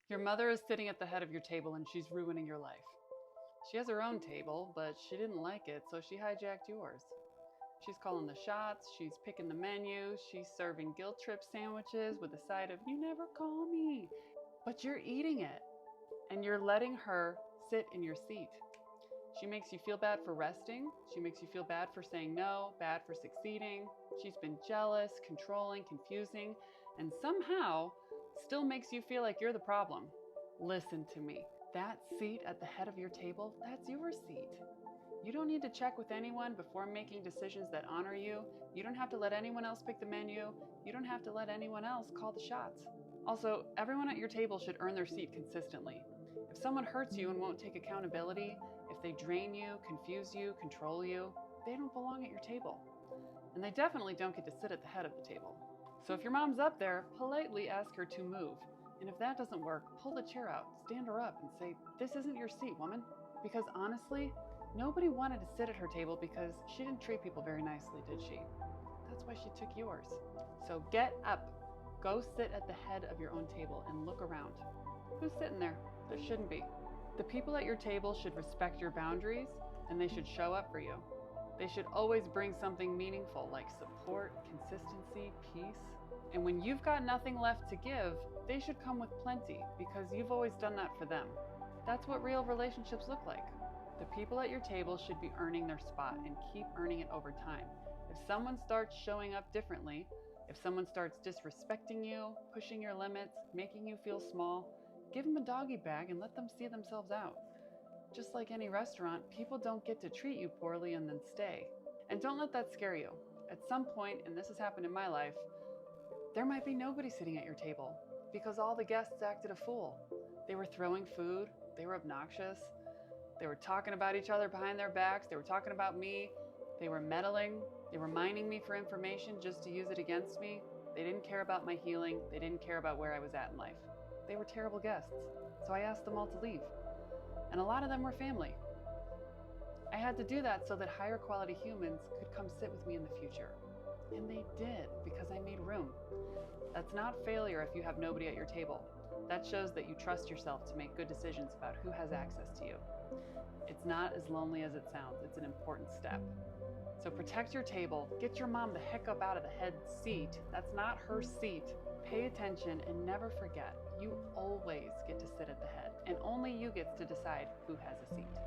Your mother is sitting at the head of your table and she's ruining your life. She has her own table, but she didn't like it, so she hijacked yours. She's calling the shots, she's picking the menu, she's serving guilt trip sandwiches with a side of, "You never call me." But you're eating it, and you're letting her sit in your seat. She makes you feel bad for resting. She makes you feel bad for saying no, bad for succeeding. She's been jealous, controlling, confusing, and somehow still makes you feel like you're the problem. Listen to me. That seat at the head of your table, that's your seat. You don't need to check with anyone before making decisions that honor you. You don't have to let anyone else pick the menu. You don't have to let anyone else call the shots. Also, everyone at your table should earn their seat consistently. If someone hurts you and won't take accountability, if they drain you, confuse you, control you, they don't belong at your table. And they definitely don't get to sit at the head of the table. So if your mom's up there, politely ask her to move. And if that doesn't work, pull the chair out, stand her up, and say, "This isn't your seat, woman." Because honestly, nobody wanted to sit at her table because she didn't treat people very nicely, did she? That's why she took yours. So get up, go sit at the head of your own table and look around. Who's sitting there? There shouldn't be. The people at your table should respect your boundaries and they should show up for you. They should always bring something meaningful like support, consistency, peace. And when you've got nothing left to give, they should come with plenty because you've always done that for them. That's what real relationships look like. The people at your table should be earning their spot and keep earning it over time. If someone starts showing up differently, if someone starts disrespecting you, pushing your limits, making you feel small, give them a doggy bag and let them see themselves out. Just like any restaurant, people don't get to treat you poorly and then stay. And don't let that scare you. At some point, and this has happened in my life, there might be nobody sitting at your table because all the guests acted a fool. They were throwing food, they were obnoxious, they were talking about each other behind their backs, they were talking about me, they were meddling, they were mining me for information just to use it against me. They didn't care about my healing, they didn't care about where I was at in life. They were terrible guests, so I asked them all to leave. And a lot of them were family. I had to do that so that higher quality humans could come sit with me in the future. And they did, because I made room. That's not failure if you have nobody at your table. That shows that you trust yourself to make good decisions about who has access to you. It's not as lonely as it sounds. It's an important step. So protect your table. Get your mom the heck up out of the head seat. That's not her seat. Pay attention and never forget, you always get to sit at the head, and only you get to decide who has a seat.